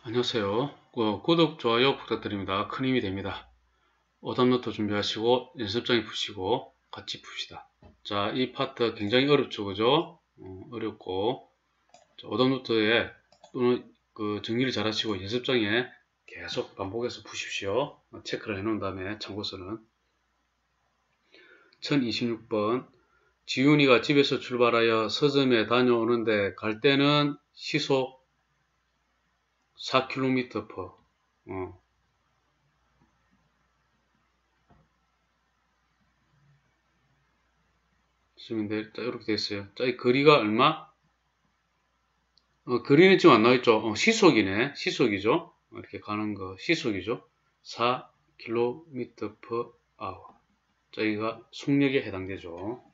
안녕하세요. 구독, 좋아요 부탁드립니다. 큰 힘이 됩니다. 오답노트 준비하시고 연습장에 푸시고 같이 풉시다. 자, 이 파트 굉장히 어렵죠, 그죠? 어렵고 오답노트에 또는 정리를 잘 하시고 연습장에 계속 반복해서 푸십시오. 체크를 해놓은 다음에 참고서는 1026번 지훈이가 집에서 출발하여 서점에 다녀오는데 갈 때는 시속 4km/h 쓰면 돼. 자, 이렇게 됐어요. 자, 이 거리가 얼마? 거리는 지금 안 나와있죠? 시속이네. 시속이죠? 이렇게 가는 거. 시속이죠? 4km/h. 자, 여기가 속력에 해당되죠.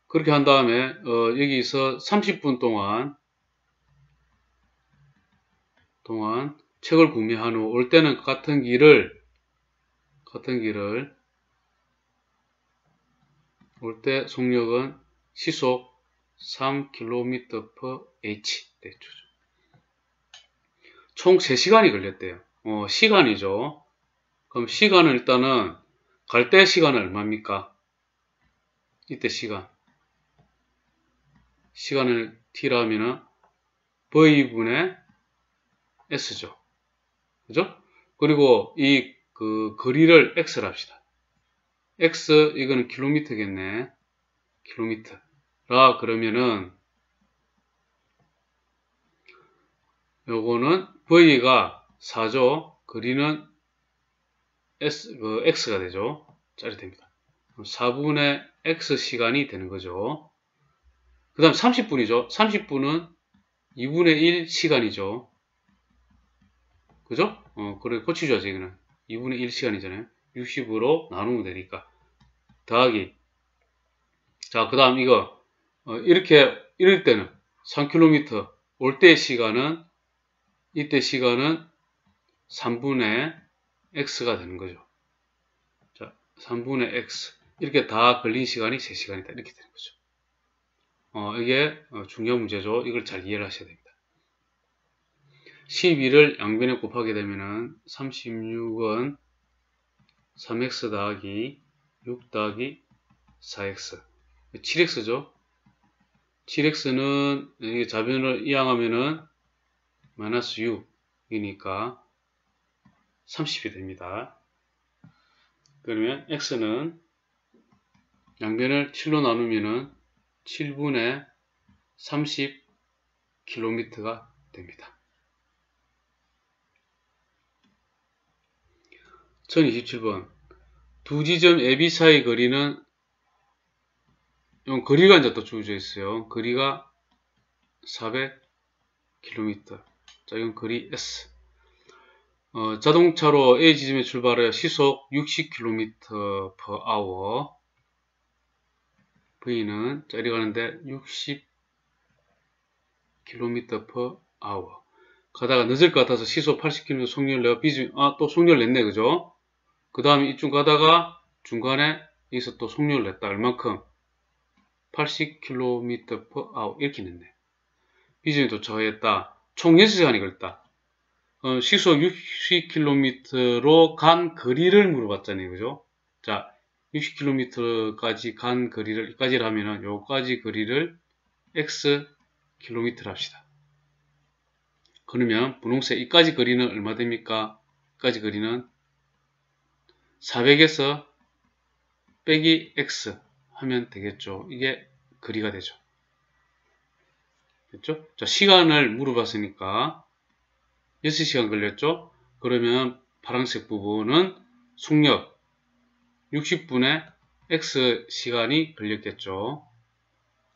그렇게 한 다음에, 여기서 30분 동안 책을 구매한 후, 올 때는 같은 길을, 올 때 속력은 시속 3km/h 됐죠. 총 3시간이 걸렸대요. 시간이죠. 그럼 시간은 일단은 갈 때 시간은 얼마입니까? 이때 시간을 t라면은 v분의 s죠. 그죠? 그리고 이 거리를 x를 합시다. x 이거는 킬로미터겠네. 킬로미터라 그러면은 요거는 v가 4죠. 거리는 x가 되죠. 짜릿합니다. 4분의 x 시간이 되는 거죠. 그 다음 30분이죠. 30분은 2분의 1 시간이죠. 그죠? 그래, 고치줘야지, 이거는. 2분의 1 시간이잖아요. 60으로 나누면 되니까. 더하기. 자, 그 다음 이거, 이럴 때는 3km, 올 때 시간은, 이때 시간은 3분의 x가 되는 거죠. 자, 3분의 x. 이렇게 다 걸린 시간이 3시간이다. 이렇게 되는 거죠. 이게 중요한 문제죠. 이걸 잘 이해를 하셔야 됩니다. 12를 양변에 곱하게 되면은 36은 3x 더하기 6 더하기 4x 7x죠. 7x는 좌변을 이항하면은 마이너스 6이니까 30이 됩니다. 그러면 x는 양변을 7로 나누면은 7분의 30km가 됩니다. 1027번 두 지점 AB 사이 거리는 거리가 이제 또 주어져 있어요. 거리가 400km. 자, 이건 거리 S. 자동차로 A 지점에 출발하여 시속 60km/h. V는 자, 이리 가는데 60km/h. 가다가 늦을 것 같아서 시속 80km 속력을 내가 또 속력을 냈네, 그죠? 그 다음에 이쯤 가다가 중간에 여기서 또 속력을 냈다. 얼만큼? 80km/h. 이렇게 냈네. 비전에 도착했다. 총 6시간이 걸렸다. 시속 60km로 간 거리를 물어봤잖아요. 그죠? 자, 60km까지 간 거리를, 여기까지를 하면은, 요까지 거리를 x 킬로미터를 합시다. 그러면, 분홍색, 이까지 거리는 얼마 됩니까? 이까지 거리는 400에서 빼기 x 하면 되겠죠. 이게 거리가 되죠. 됐죠? 자, 시간을 물어봤으니까 6시간 걸렸죠? 그러면 파란색 부분은 속력 60분의 x 시간이 걸렸겠죠.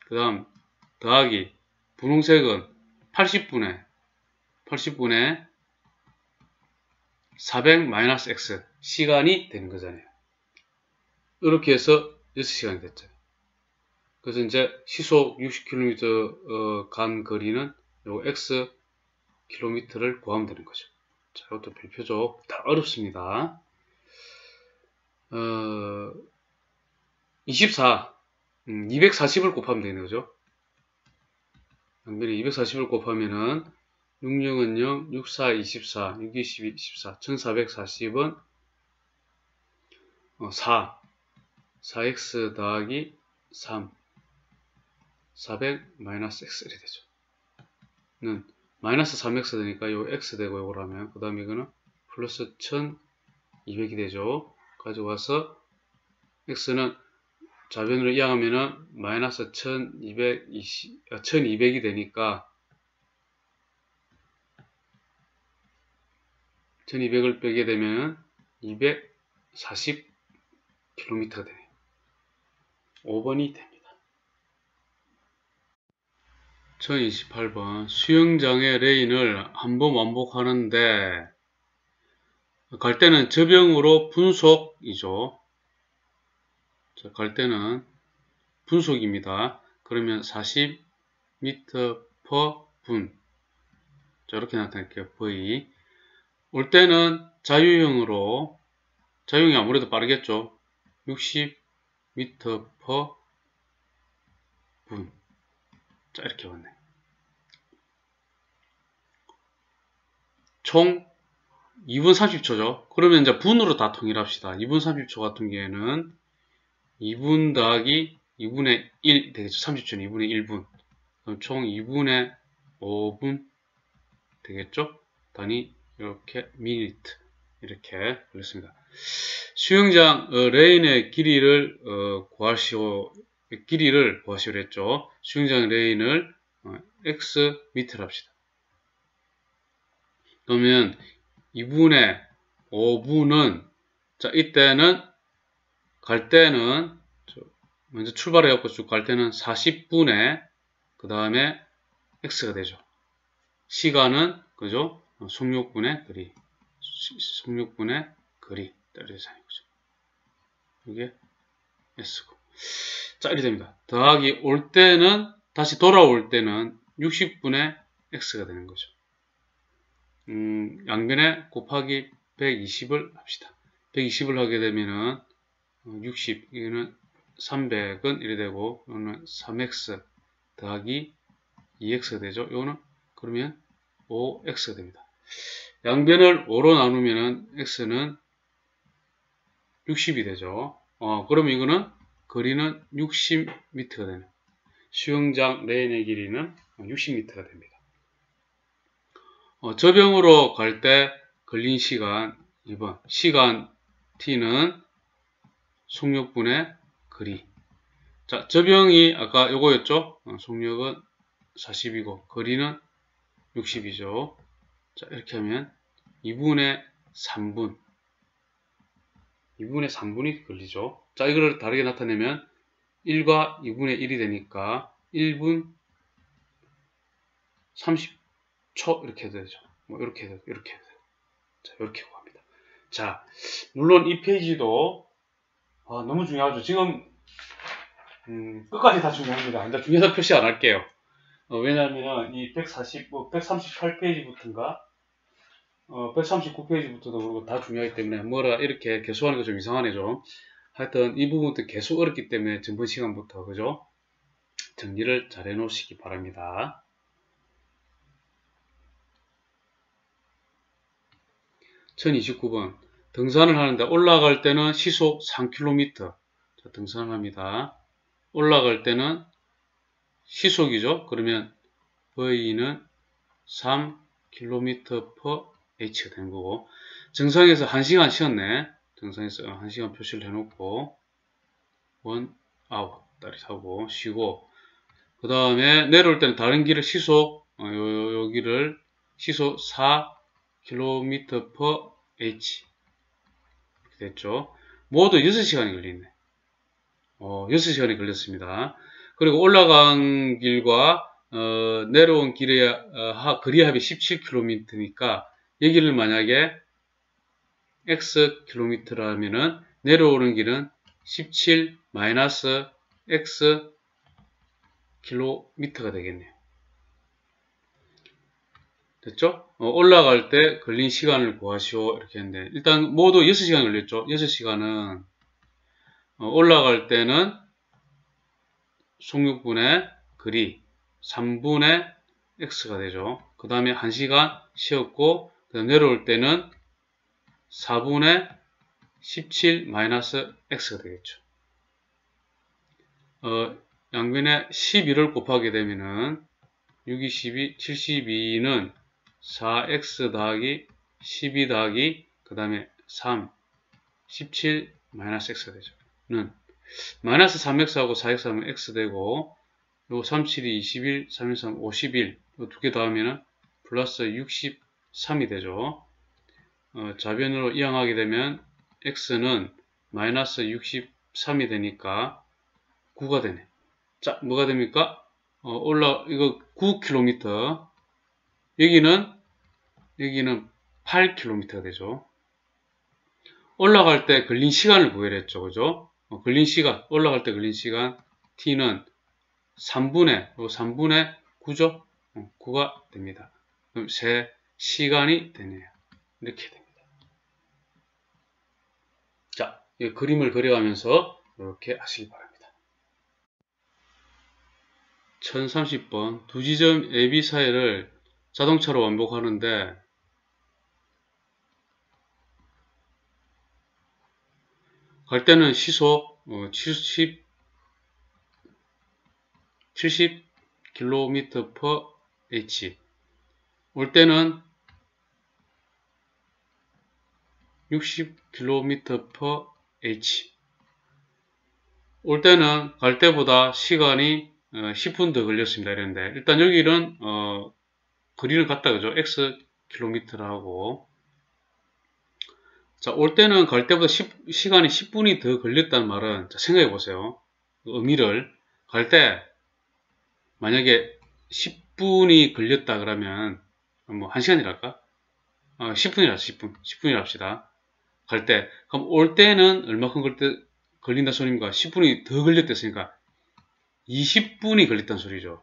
그 다음 더하기 분홍색은 80분의 400-x 시간이 되는 거잖아요. 이렇게 해서 6시간이 됐죠. 그래서 이제 시속 60km 간 거리는 요 x 킬로미터를 구하면 되는 거죠. 자, 이것도 별표죠. 다 어렵습니다. 24, 240을 곱하면 되는 거죠. 양변에 240을 곱하면은 66은 0, 64, 24, 620, 24, 1440은 4, 4x 더하기 3, 400 마이너스 x 이렇게 되죠. 는 마이너스 3x 되니까 요 x 되고 요걸 하면 그 다음에 이거는 플러스 1200이 되죠. 가져와서 x는 좌변으로 이항하면은 마이너스 1200이 되니까 1200을 빼게 되면 240km가 되네요. 5번이 됩니다. 1028번 수영장의 레인을 한 번 완복하는데 갈 때는 저병으로 분속이죠. 자, 갈 때는 분속입니다. 그러면 40m per 분. 자, 이렇게 나타낼게요. V. 올 때는 자유형이 아무래도 빠르겠죠. 60m per 분. 자, 이렇게 왔네. 총 2분 30초죠. 그러면 이제 분으로 다 통일합시다. 2분 30초 같은 경우에는 2분 더하기 2분의 1 되겠죠. 30초는 2분의 1분. 그럼 총 2분의 5분 되겠죠. 단위 이렇게 미니트 이렇게 걸렸습니다. 수영장 레인의 길이를 구하시오 했죠. 수영장 레인을 x 미터로 합시다. 그러면 2분의 5분은 자 이때는 갈 때는 먼저 출발해 갖고 쭉 갈 때는 40분의 그 다음에 x가 되죠. 시간은 그죠? 16분의 거리. 16분의 거리. 이렇게 사는 거죠. 이게 s고. 자, 이렇게 됩니다. 더하기 올 때는 다시 돌아올 때는 60분의 x가 되는 거죠. 양변에 곱하기 120을 합시다. 120을 하게 되면은 60, 이거는 300은 이래 되고, 이거는 3x 더하기 2x가 되죠. 이거는 그러면 5x가 됩니다. 양변을 5로 나누면은 x는 60이 되죠. 그러면 이거는 거리는 60m가 되는. 수영장 레인의 길이는 60m가 됩니다. 저병으로 갈 때 걸린 시간 2번. 시간 t는 속력분의 거리. 자, 저병이 아까 요거였죠? 속력은 40이고 거리는 60이죠. 자, 이렇게 하면 2분의 3분. 2분의 3분이 걸리죠. 자, 이거를 다르게 나타내면 1과 2분의 1이 되니까 1분 30초 이렇게 해도 되죠. 뭐 이렇게 해도 이렇게 해도 되고. 자, 이렇게 구합니다. 자, 물론 이 페이지도 너무 중요하죠. 지금 끝까지 다 중요합니다. 근데 중요해서 표시 안 할게요. 왜냐하면 이 138페이지부터인가 139페이지부터도 그렇고 다 중요하기 때문에 뭐라 이렇게 개수하는 거 좀 이상하네 좀. 하여튼 이 부분도 계속 어렵기 때문에 전번 시간부터 그죠? 정리를 잘 해놓으시기 바랍니다. 1029번 등산을 하는데 올라갈 때는 시속 3km. 자, 등산을 합니다. 올라갈 때는 시속이죠. 그러면 V는 3km per h가 되는 거고, 정상에서 1시간 쉬었네. 정상에서 1시간 표시를 해놓고 원 아웃 다리 사고 쉬고, 그 다음에 내려올 때는 다른 길을 시속 여기를 시속 4km per h 이렇게 됐죠. 모두 6시간이 걸리네. 6시간이 걸렸습니다. 그리고 올라간 길과 내려온 길의 거리합이 17km니까 여기를 만약에 xkm라면은 내려오는 길은 17 마이너스 x km가 되겠네요. 됐죠? 올라갈 때 걸린 시간을 구하시오 이렇게 했는데 일단 모두 6시간 걸렸죠. 6시간은 올라갈 때는 16분의 거리 3분의 x가 되죠. 그 다음에 1시간 쉬었고 내려올 때는 4분의 17 마이너스 x가 되겠죠. 양변에 11을 곱하게 되면은 6, 2, 12, 72는 4x 더하기 12 더하기 그 다음에 3, 17 마이너스 x가 되죠. 는 마이너스 3x하고 4x 하면 x 되고 요 3, 7이 21, 3, 1, 3, 51 요 두 개 더하면은 플러스 63이 되죠. 좌변으로 이항하게 되면 x는 마이너스 63이 되니까 9가 되네. 자, 뭐가 됩니까? 이거 9km. 여기는 8km가 되죠. 올라갈 때 걸린 시간을 구해야 했죠. 그죠? 걸린 시간, 올라갈 때 걸린 시간, t는 3분의 9죠? 9가 됩니다. 그럼 3시간이 되네요. 이렇게 됩니다. 자, 이 그림을 그려가면서 이렇게 하시기 바랍니다. 1030번 두 지점 AB 사이를 자동차로 완복하는데 갈 때는 시속 70km/h 올 때는 60km/h 올 때는 갈 때보다 시간이 10분 더 걸렸습니다. 이랬는데 일단 여기는 거리를 갖다 그죠? x 킬로미터를 하고 자, 올 때는 갈 때보다 시간이 10분이 더 걸렸다는 말은 자, 생각해 보세요. 의미를 갈 때 만약에 10분이 걸렸다 그러면 뭐 1시간이랄까? 10분이라 10분이라 합시다. 갈 때 그럼 올 때는 얼마큼 걸린다 소리입니까? 10분이 더 걸렸댔으니까 20분이 걸렸다는 소리죠.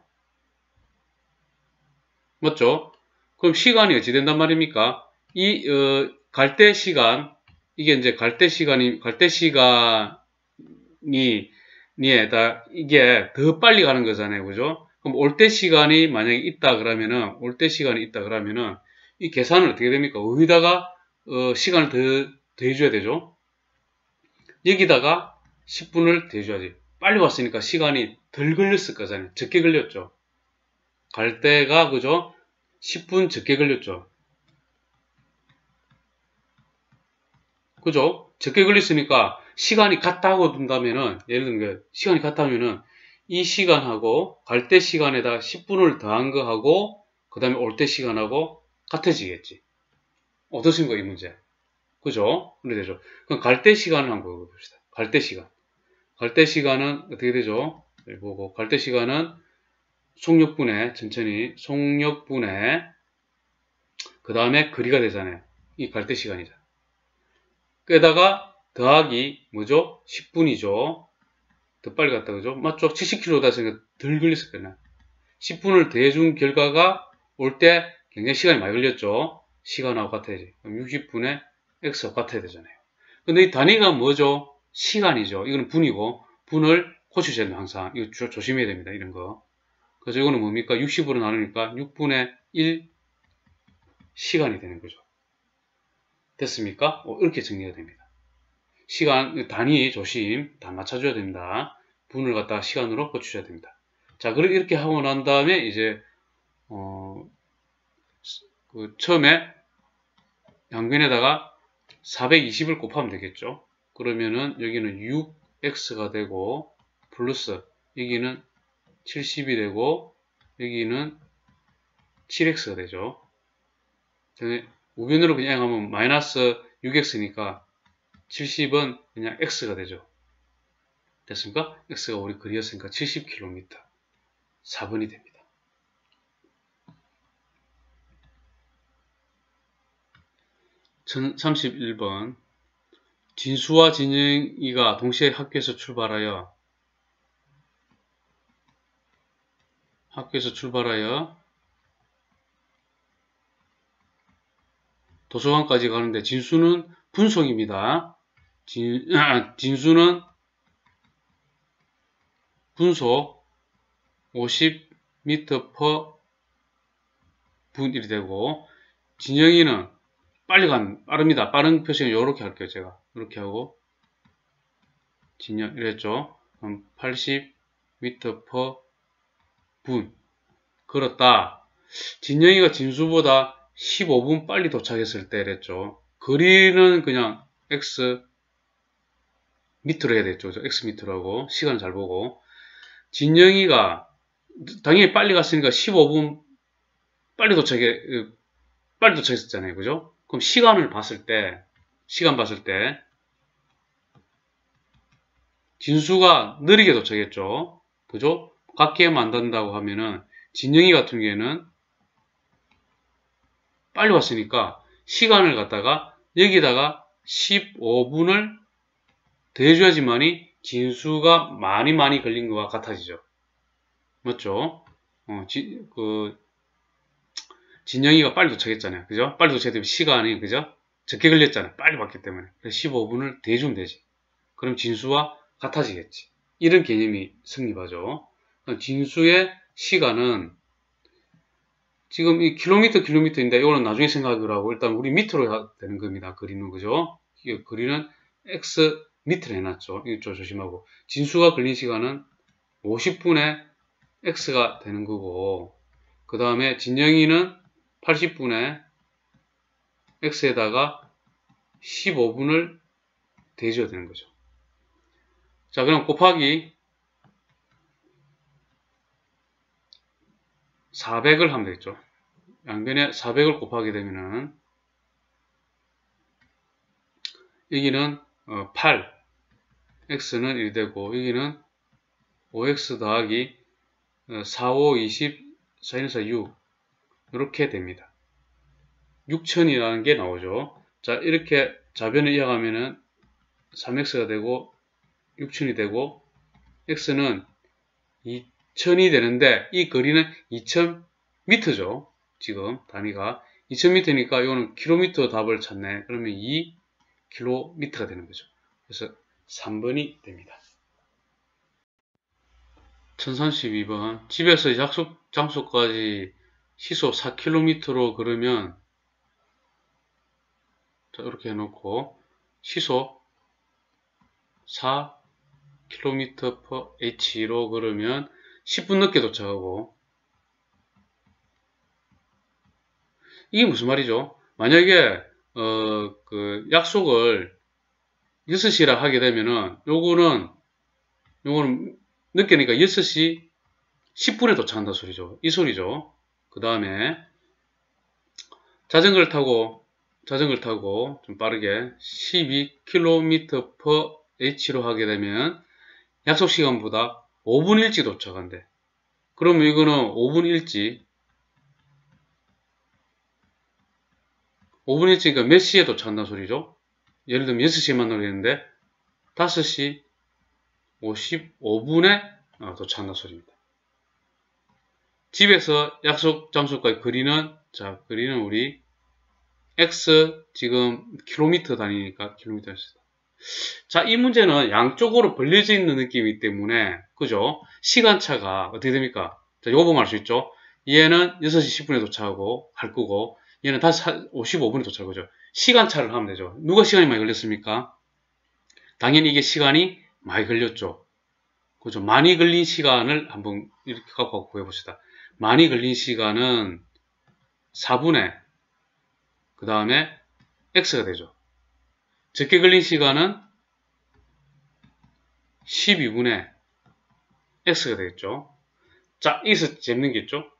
맞죠? 그럼 시간이 어찌 된단 말입니까? 갈 때 시간, 이게 이제 갈 때 시간이, 이게 더 빨리 가는 거잖아요. 그죠? 그럼 올 때 시간이 만약에 있다 그러면은, 이 계산은 어떻게 됩니까? 어디다가, 시간을 더 해줘야 되죠? 여기다가 10분을 더 해줘야지. 빨리 왔으니까 시간이 덜 걸렸을 거잖아요. 적게 걸렸죠. 갈 때가, 그죠? 10분 적게 걸렸죠. 그죠? 적게 걸렸으니까 시간이 같다고 둔다면은, 예를 들면 시간이 같다면은 이 시간하고 갈 때 시간에다 10분을 더한 거하고 그 다음에 올 때 시간하고 같아지겠지. 어떻습니까, 이 문제? 그죠? 그래 되죠. 그럼 갈 때 시간을 한번 봅시다. 갈 때 시간. 갈 때 시간은 어떻게 되죠? 여기 보고 갈 때 시간은 속력분의 천천히 속력분의 그 다음에 거리가 되잖아요. 이 갈 때 시간이잖아. 게다가 더하기 뭐죠? 10분이죠. 더 빨리 갔다 그죠? 맞죠? 70km다 했으니까 덜 걸렸을 거네. 10분을 더해준 결과가 올 때 굉장히 시간이 많이 걸렸죠. 시간하고 같아야지. 그럼 60분의 x가 같아야 되잖아요. 근데 이 단위가 뭐죠? 시간이죠. 이거는 분이고 분을 고치셔야 돼요. 항상. 이거 조심해야 됩니다. 이런 거. 그래서 이거는 뭡니까? 60으로 나누니까 6분의 1 시간이 되는 거죠. 됐습니까? 이렇게 정리가 됩니다. 시간, 단위 조심, 다 맞춰줘야 됩니다. 분을 갖다가 시간으로 고쳐줘야 됩니다. 자, 이렇게 하고 난 다음에 이제, 처음에 양변에다가 420을 곱하면 되겠죠. 그러면은 여기는 6x가 되고, 플러스, 여기는 70이 되고, 여기는 7x가 되죠. 우변으로 그냥 하면 마이너스 6x니까 70은 그냥 x가 되죠. 됐습니까? x가 우리 그리었으니까 70km 4번이 됩니다. (1031번) 진수와 진영이가 동시에 학교에서 출발하여 도서관까지 가는데 진수는 분속입니다. 진수는 분속 50m/s 분 1이 되고, 진영이는 빠릅니다. 빠른 표시는 요렇게 할게요, 제가. 이렇게 하고, 진영, 이랬죠. 그럼 80m per 분. 걸었다. 진영이가 진수보다 15분 빨리 도착했을 때 이랬죠. 거리는 그냥 x 미터로 해야 되겠죠. x 미터로 하고, 시간을 잘 보고. 진영이가 당연히 빨리 갔으니까 15분 빨리 도착했잖아요. 그죠? 그럼 시간 봤을 때, 진수가 느리게 도착했죠. 그죠? 같게 만든다고 하면은, 진영이 같은 경우에는 빨리 왔으니까 시간을 갖다가 여기다가 15분을 더해줘야지만이 진수가 많이 걸린 것과 같아지죠. 맞죠? 진영이가 빨리 도착했잖아요. 그죠? 빨리 도착했기 때문에 시간이, 그죠? 적게 걸렸잖아요. 빨리 왔기 때문에. 그래서 15분을 더해주면 되지. 그럼 진수와 같아지겠지. 이런 개념이 성립하죠. 진수의 시간은 지금 이 킬로미터인데 이거는 나중에 생각을 하고 일단 우리 미터로 해야 되는 겁니다. 거리는, 그죠? 거리는 x 미터로 해놨죠. 이거 조심하고. 진수가 걸린 시간은 50분에 x가 되는 거고, 그 다음에 진영이는 80분에 x에다가 15분을 대줘야 되는 거죠. 자, 그럼 곱하기 400을 하면 되겠죠. 양변에 400을 곱하게 되면은 여기는 8, x는 1 되고 여기는 5x 더하기 4, 5, 20, 4, 1, 4, 6 이렇게 됩니다. 6000이라는 게 나오죠. 자, 이렇게 좌변을 이어가면은 3x가 되고 6000이 되고 x는 2000이 되는데 이 거리는 2000m죠. 지금 단위가 2000m니까 이거는 킬로미터 답을 찾네. 그러면 2km가 되는 거죠. 그래서 3번이 됩니다. 1032번 집에서 약속 장소까지 시속 4km로 걸으면, 자, 이렇게 해놓고 시속 4km/h로 걸으면 10분 늦게 도착하고, 이게 무슨 말이죠? 만약에 그 약속을 6시라 하게 되면은 요거는 늦게니까 6시 10분에 도착한다 소리죠. 이 소리죠. 그 다음에 자전거를 타고 좀 빠르게 12km/h로 하게 되면 약속 시간보다 5분 일찍 도착한대. 그러면 이거는 5분 일찍 그러니까 몇 시에 도착한다는 소리죠? 예를 들면 6시에 만나기로 했는데 5시 55분에 도착한다는 소리입니다. 집에서 약속 장소까지 거리는 우리 x 지금 킬로미터 단위니까 킬로미터였습니다. 자, 이 문제는 양쪽으로 벌려져 있는 느낌이기 때문에, 그죠? 시간차가 어떻게 됩니까? 자, 요거 보면 알 수 있죠? 얘는 6시 10분에 도착하고 갈 거고, 얘는 다시 55분에 도착할 거죠. 시간차를 하면 되죠. 누가 시간이 많이 걸렸습니까? 당연히 이게 시간이 많이 걸렸죠. 그죠? 많이 걸린 시간을 한번 이렇게 갖고 구해봅시다. 많이 걸린 시간은 4분의 그 다음에 x가 되죠. 적게 걸린 시간은 12분의 x가 되겠죠. 자, 여기서 재밌는 게 있죠.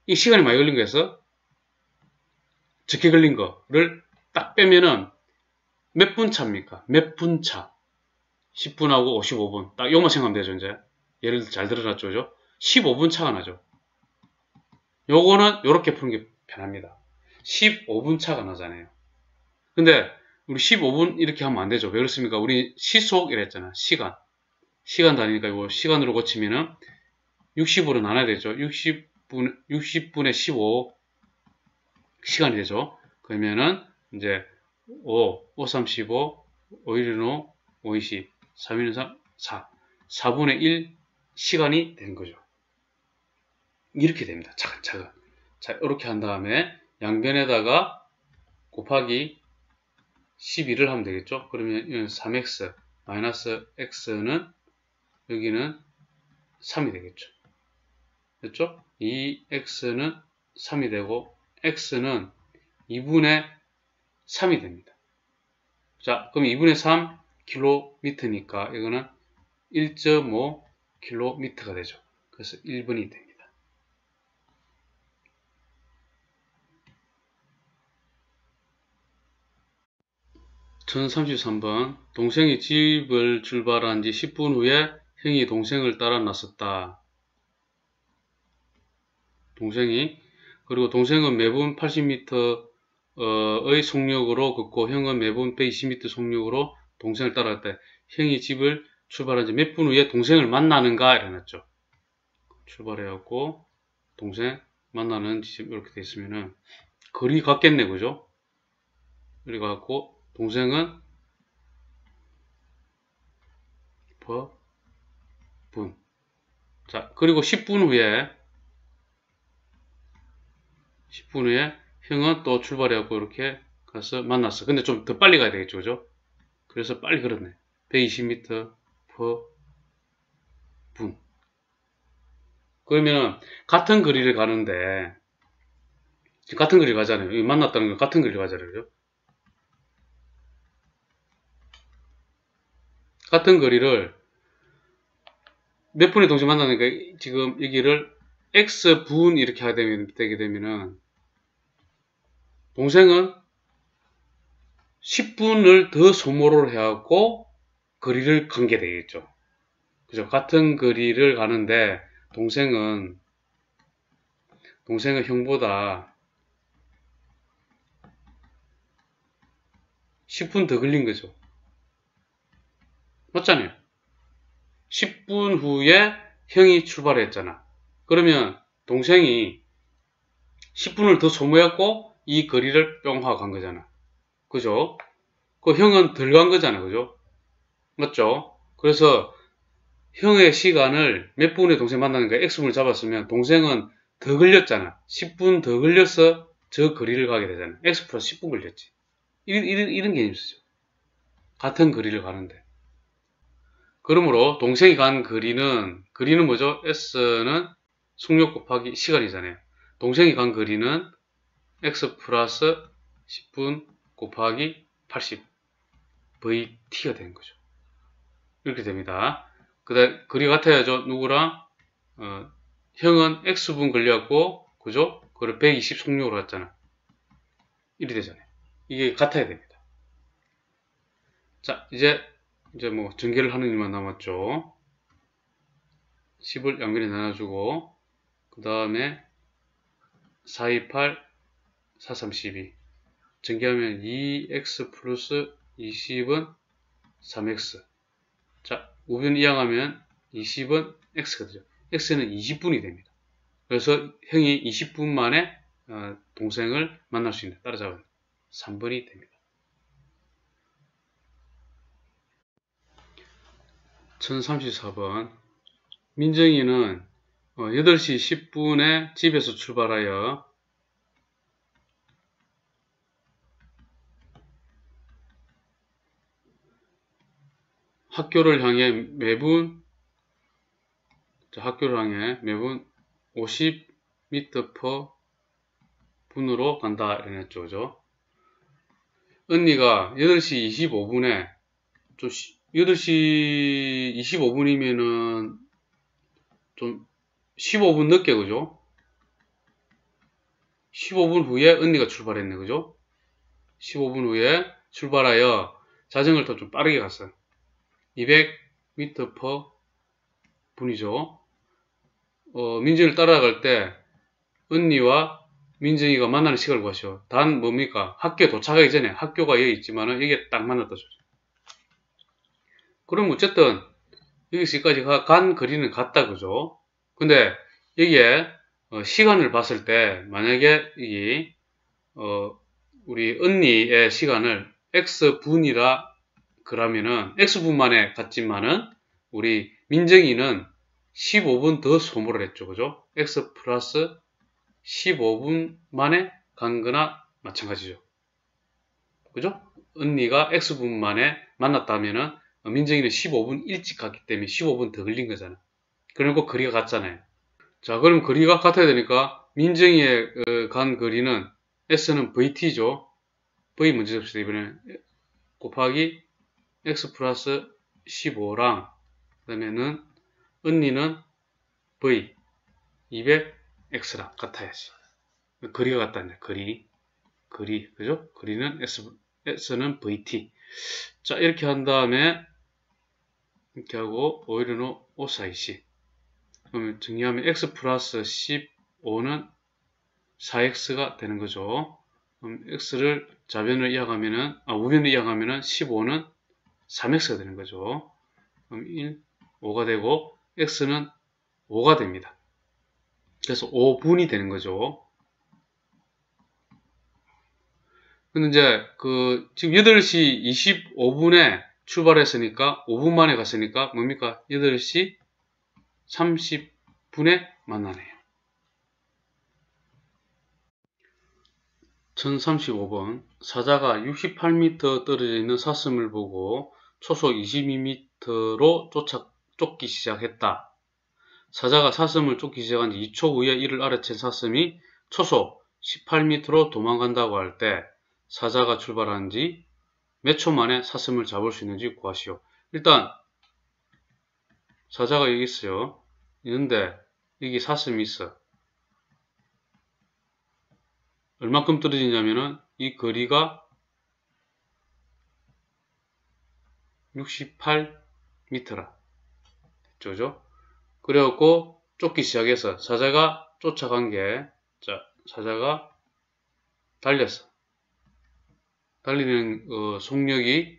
이 시간이 많이 걸린 거에서 적게 걸린 거를 딱 빼면은 몇 분 차입니까? 몇 분 차? 10분하고 55분. 딱 요것만 생각하면 되죠, 이제. 예를 들어 잘 들어놨죠, 그죠? 15분 차가 나죠. 요거는 요렇게 푸는 게 편합니다. 15분 차가 나잖아요. 근데 우리 15분 이렇게 하면 안 되죠. 왜 그렇습니까? 우리 시속 이랬잖아. 시간 단위니까 이거 시간으로 고치면은 60으로 나눠야 되죠. 60분에 15 시간이 되죠. 그러면은 이제 5 3 15, 5 1 5, 5 20, 3 1 3, 4분의 1 시간이 되는 거죠. 이렇게 됩니다. 차근차근. 자, 이렇게 한 다음에 양변에다가 곱하기 12를 하면 되겠죠. 그러면 이건 3x 마이너스 x는 여기는 3이 되겠죠. 됐죠? 2x는 3이 되고 x는 2분의 3이 됩니다. 자, 그럼 2분의 3 km니까 이거는 1.5 km가 되죠. 그래서 1번이 됩니다. 1033번 동생이 집을 출발한 지 10분 후에 형이 동생을 따라 나섰다. 그리고 동생은 매분 80m의 속력으로 걷고 형은 매분 120m 속력으로 동생을 따라갔다. 형이 집을 출발한 지 몇 분 후에 동생을 만나는가 이래놨죠. 출발해갖고 동생 만나는 지점 이렇게 돼 있으면은 거리 같겠네, 그죠? 이래 갖고 동생은 분. 자, 그리고 10분 후에 형은 또 출발해갖고 이렇게 가서 만났어. 근데 좀 더 빨리 가야 되겠죠, 그죠? 그래서 빨리 걸었네. 120m 분. 그러면 같은 거리를 가는데 같은 거리를 가잖아요. 여기 만났다는 건 같은 거리를 가잖아요, 그죠? 같은 거리를 몇 분에 동시에 만나니까 지금 여기를 x분 이렇게 되게 되면은 동생은 10분을 더 소모를 해갖고 거리를 간 게 되겠죠. 그죠? 같은 거리를 가는데 동생은 형보다 10분 더 걸린 거죠. 맞잖아요. 10분 후에 형이 출발했잖아. 그러면 동생이 10분을 더 소모했고 이 거리를 뿅 하고 간 거잖아. 그죠? 그 형은 덜 간 거잖아. 그죠? 맞죠? 그래서 형의 시간을 몇 분에 동생 만나는가 x분을 잡았으면 동생은 더 걸렸잖아. 10분 더 걸려서 저 거리를 가게 되잖아. x 플러스 10분 걸렸지. 이런 개념이 쓰죠. 같은 거리를 가는데. 그러므로 동생이 간 거리는 뭐죠? s는 속력 곱하기 시간이잖아요. 동생이 간 거리는 x 플러스 10분 곱하기 80 vt가 되는 거죠. 이렇게 됩니다. 그 다음 거리가 같아야죠. 누구랑? 형은 x분 걸려갖고 그죠? 그걸 120 속력으로 갔잖아. 이렇게 되잖아요. 이게 같아야 됩니다. 자, 이제 뭐 전개를 하는 일만 남았죠. 10을 양변에 나눠주고 그 다음에 428 4312 전개하면 2x 플러스 20은 3x. 자, 우변 이항하면 20은 x가 되죠. x는 20분이 됩니다. 그래서 형이 20분 만에 동생을 만날 수 있는 따라잡은 3번이 됩니다. 1034번 민정이는 8시 10분에 집에서 출발하여 학교를 향해 매분 50m/분으로 간다 이랬죠. 그죠? 언니가 8시 25분에 8시 25분이면은 좀 15분 늦게, 그죠? 15분 후에 언니가 출발했네, 그죠? 15분 후에 출발하여 자전거를 타고 좀 빠르게 갔어요. 200m/분이죠. 민정이를 따라갈 때 언니와 민정이가 만나는 시간을 구하시오. 단 뭡니까? 학교에 도착하기 전에 학교가 여기 있지만은 여기에 딱 만났다 소리. 그럼 어쨌든 여기서까지 간 거리는 같다, 그죠? 근데 여기에 시간을 봤을 때 만약에 우리 언니의 시간을 x분이라 그러면은 x분 만에 갔지만은 우리 민정이는 15분 더 소모를 했죠, 그죠? x 플러스 15분 만에 간 거나 마찬가지죠. 그죠? 은리가 X분 만에 만났다면은 민정이는 15분 일찍 갔기 때문에 15분 더 걸린 거잖아. 그리고 거리가 같잖아요. 자, 그럼 거리가 같아야 되니까 민정이의 간 거리는 S는 VT죠. V 먼저 잡시다. 이번에 곱하기 X 플러스 15랑 그 다음에는 은리는 V 200X랑 같아야지. 거리가 같다는 거리 그죠? 거리는 S는 VT. 자, 이렇게 한 다음에 이렇게 하고 오히려는 O사이C. 그러면 정리하면 X 플러스 15는 4X가 되는 거죠. 그럼 X를 좌변을 이항하면은, 우변을 이항하면은 15는 3X가 되는 거죠. 그럼 1, 5가 되고, X는 5가 됩니다. 그래서 5분이 되는 거죠. 근데 이제, 지금 8시 25분에 출발했으니까, 5분 만에 갔으니까, 뭡니까? 8시 30분에 만나네요. 1035번. 사자가 68m 떨어져 있는 사슴을 보고 초속 22m로 쫓기 시작했다. 사자가 사슴을 쫓기 시작한 지 2초 후에 이를 알아챈 사슴이 초속 18m로 도망간다고 할 때 사자가 출발한 지 몇 초 만에 사슴을 잡을 수 있는지 구하시오. 일단 사자가 여기 있어요. 있는데 여기 사슴이 있어. 얼마큼 떨어지냐면은 이 거리가 68m라. 됐죠? 그래갖고 쫓기 시작해서 사자가 쫓아간 게, 자, 사자가 달렸어. 달리는 속력이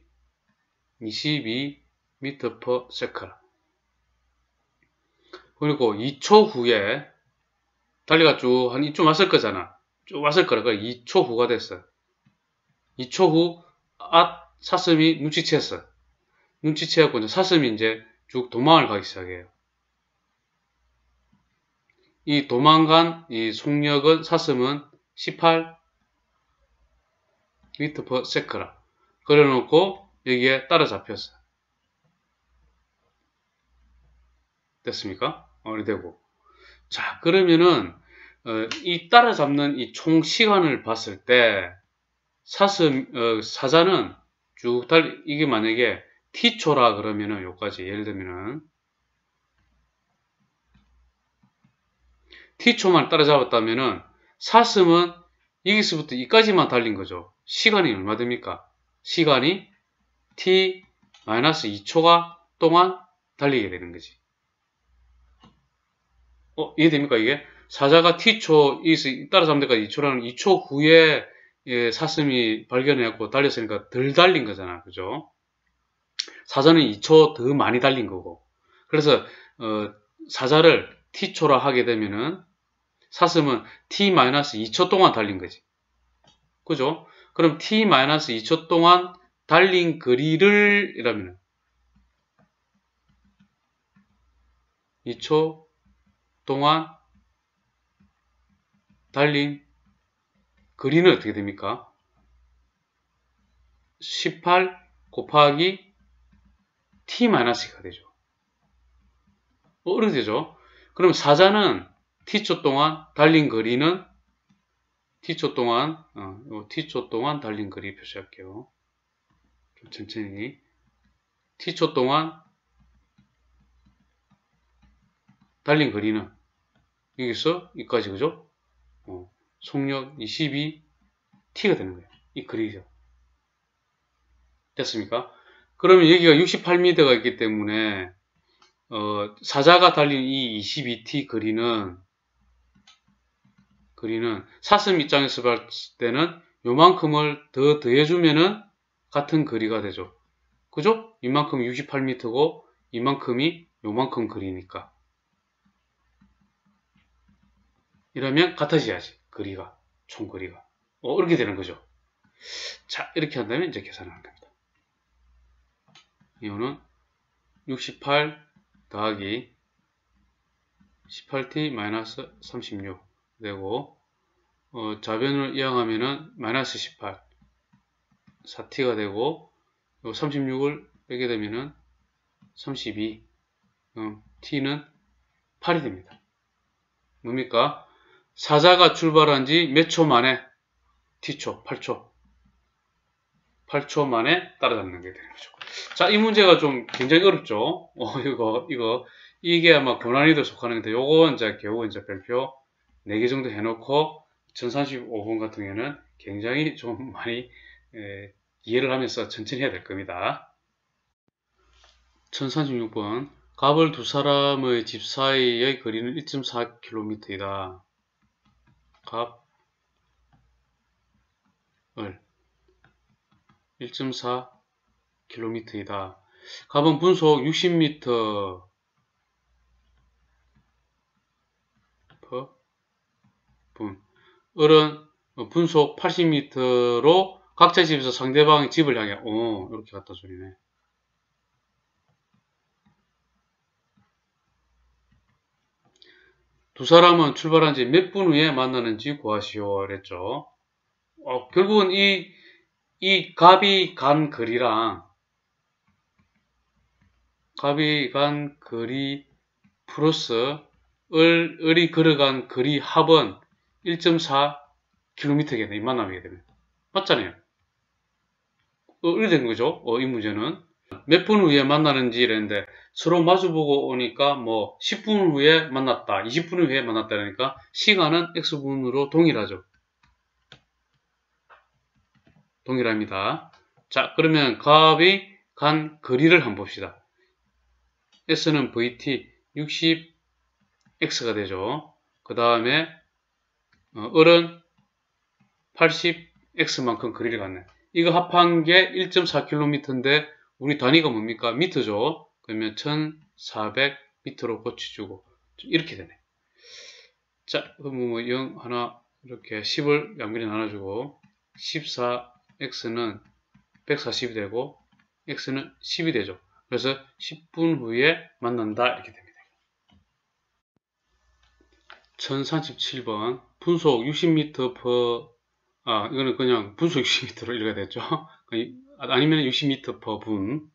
22m/s. 그리고 2초 후에 달리가 쭉 한 이쯤 왔을 거잖아. 쭉 왔을 거라. 그러니까 2초 후가 됐어. 2초 후 사슴이 눈치챘어. 눈치채갖고 이제 사슴이 이제 쭉 도망을 가기 시작해요. 이 도망간 이 속력은 사슴은 18m/s라. 그래놓고 여기에 따라잡혔어. 됐습니까? 되고. 자, 그러면은 이 따라잡는 이 총 시간을 봤을 때 사자는 쭉 이게 만약에 t초라 그러면은 요까지 예를 들면은 t초만 따라잡았다면은 사슴은 여기서부터 이까지만 달린 거죠. 시간이 얼마 됩니까? 시간이 t-2초가 동안 달리게 되는 거지. 이해됩니까 이게? 사자가 t초 따라잡는 데까지 2초라는 2초 후에 사슴이 발견해갖고 달렸으니까 덜 달린 거잖아. 그죠? 사자는 2초 더 많이 달린 거고. 그래서 사자를 t초라 하게 되면은 사슴은 t-2초 동안 달린 거지. 그죠? 그럼 t-2초 동안 달린 거리를 이라면 2초 동안 달린 거리는 어떻게 됩니까? 18 곱하기 t-가 되죠. 이렇게 되죠. 그럼 사자는 t초 동안 달린 거리는 t초 동안 달린 거리 표시할게요. 좀 천천히. t초 동안 달린 거리는 여기서 여기까지 그죠? 속력 22t가 되는 거예요. 이 거리죠. 됐습니까? 그러면 여기가 68m가 있기 때문에 사자가 달린 이 22t 거리는 사슴 입장에서 봤을 때는 요만큼을 더 더해주면은 같은 거리가 되죠. 그죠? 이만큼이 68m고 이만큼이 요만큼 거리니까. 이러면 같아져야지. 거리가. 총거리가. 이렇게 되는 거죠. 자, 이렇게 한다면 이제 계산하는 겁니다. 이거는 68 더하기 18t 마이너스 36 되고, 좌변을 이항하면은 마이너스 18, 4t가 되고, 36을 빼게 되면은 32, t는 8이 됩니다. 뭡니까? 사자가 출발한 지 몇 초 만에? t초, 8초. 8초 만에 따라잡는 게 되는 거죠. 자, 이 문제가 좀 굉장히 어렵죠? 이게 아마 고난이도 속하는 건데, 요거 이제 겨우 이제 별표 4개 정도 해놓고, 1035번 같은 경우에는 굉장히 좀 많이, 이해를 하면서 천천히 해야 될 겁니다. 1036번. 갑을 두 사람의 집 사이의 거리는 1.4km이다. 갑을 1.4km이다. 갑은 분속 60m 분. 을은 분속 80m로 각자 집에서 상대방의 집을 향해 이렇게 갖다 소리네. 두 사람은 출발한 지 몇 분 후에 만나는지 구하시오 그랬죠. 결국은 이 갑이 간 거리랑 플러스 을이 걸어간 거리 합은 1.4km겠네. 이 만나게 되면. 맞잖아요. 이렇게 된 거죠. 이 문제는. 몇 분 후에 만나는지 이랬는데 서로 마주보고 오니까 뭐 10분 후에 만났다, 20분 후에 만났다 그러니까 시간은 x분으로 동일하죠. 동일합니다. 자, 그러면 갑이 간 거리를 한번 봅시다. s는 vt 60x가 되죠. 그 다음에 을은 80x만큼 거리를 갔네. 이거 합한 게 1.4km인데 우리 단위가 뭡니까? 미터죠. 그러면 1400m로 고쳐주고 이렇게 되네. 자, 그럼 0 하나 이렇게 10을 양변에 나눠주고 14x는 140이 되고 x는 10이 되죠. 그래서 10분 후에 만난다 이렇게 됩니다. 1037번 분속 60m 이거는 그냥 분속 60m로 읽어야 되죠. 아니면 60m per 분.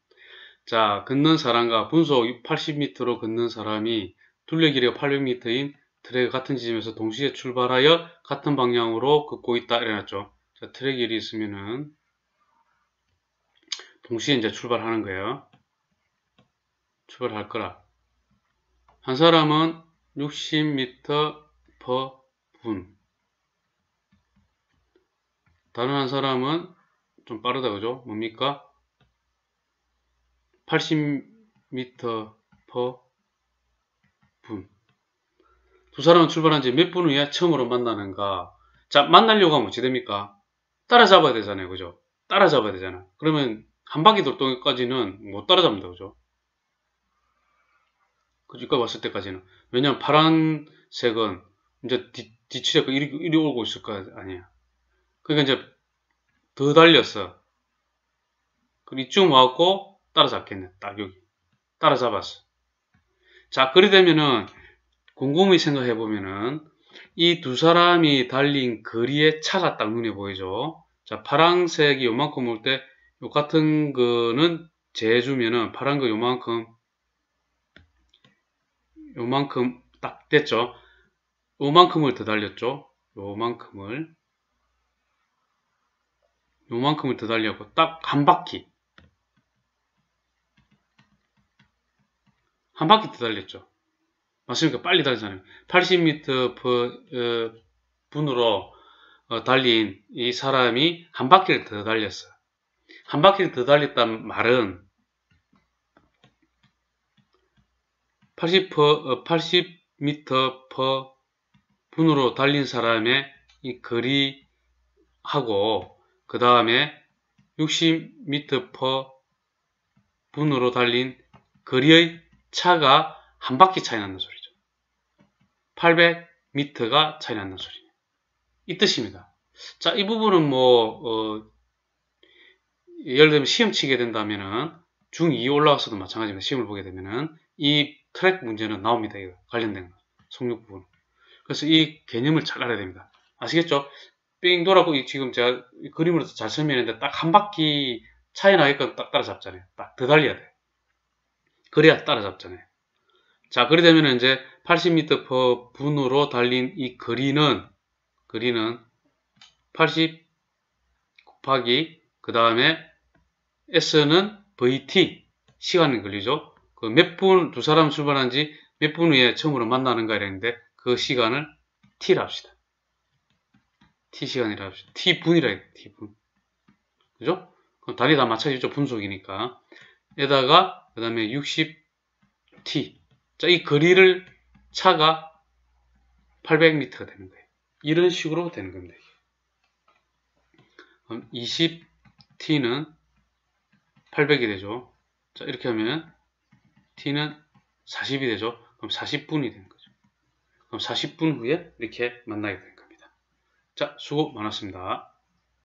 자, 걷는 사람과 분속 80m로 걷는 사람이 둘레 길이가 800m인 트랙 같은 지점에서 동시에 출발하여 같은 방향으로 걷고 있다 이래놨죠. 자, 트랙 길이 있으면은 동시에 이제 출발하는 거예요. 출발할 거라. 한 사람은 60m per 분. 다른 한 사람은 좀 빠르다 그죠? 뭡니까? 80m per 분. 두 사람은 출발한 지 몇 분 후에 처음으로 만나는가? 자, 만나려고 하면 어찌 됩니까? 따라잡아야 되잖아요. 그죠? 따라잡아야 되잖아. 그러면 한 바퀴 돌 때까지는 못 따라잡는다. 그죠? 여기까지 왔을 때까지는. 왜냐면 파란색은 이제 뒤치려고 이리 오고 있을 거 아니야. 그러니까 이제 더 달렸어. 그럼 이쯤 와갖고 따라잡겠네. 딱 여기. 따라잡았어. 자, 그리 되면은 곰곰이 생각해보면은 이 두 사람이 달린 거리의 차가 딱 눈에 보이죠. 자, 파란색이 요만큼 올 때 요 같은 거는 재주면은 파란 거 요만큼 딱 됐죠. 요만큼을 더 달렸죠. 요만큼을 더 달렸고 딱 한 바퀴 더 달렸죠. 맞습니까? 빨리 달리잖아요. 80m 분으로 달린 이 사람이 한 바퀴를 더 달렸어요. 한 바퀴를 더 달렸다는 말은 80m 분으로 달린 사람의 이 거리하고 그 다음에 60m 분으로 달린 거리의 차가 한 바퀴 차이 난다는 소리죠. 800m가 차이 난다는 소리예요. 이 뜻입니다. 자, 이 부분은 예를 들면 시험 치게 된다면은 중2 올라가서도 마찬가지입니다. 시험을 보게 되면은 이 트랙 문제는 나옵니다. 이거 관련된 거. 속력 부분. 그래서 이 개념을 잘 알아야 됩니다. 아시겠죠? 삥 돌아고 지금 제가 그림으로 잘 설명했는데 딱 한 바퀴 차이 나게끔 딱 따라잡잖아요. 딱 더 달려야 돼. 그래야 따라잡잖아요. 자, 그래 되면 이제 80m/분으로 달린 이 거리는 80 곱하기 그 다음에 S는 VT 시간이 걸리죠. 그 몇 분, 두 사람 출발한 지 몇 분 후에 처음으로 만나는가 이랬는데 그 시간을 T라 합시다. T 시간이라 합시다. T분이라 해요. T분. 그죠? 그럼 단위 다 맞춰지죠. 분속이니까. 에다가 그 다음에 60T. 자, 이 거리를 차가 800m가 되는 거예요. 이런 식으로 되는 겁니다. 그럼 20T는 800이 되죠. 자, 이렇게 하면 T는 40이 되죠. 그럼 40분이 되는 거죠. 그럼 40분 후에 이렇게 만나게 되는 겁니다. 자, 수고 많았습니다.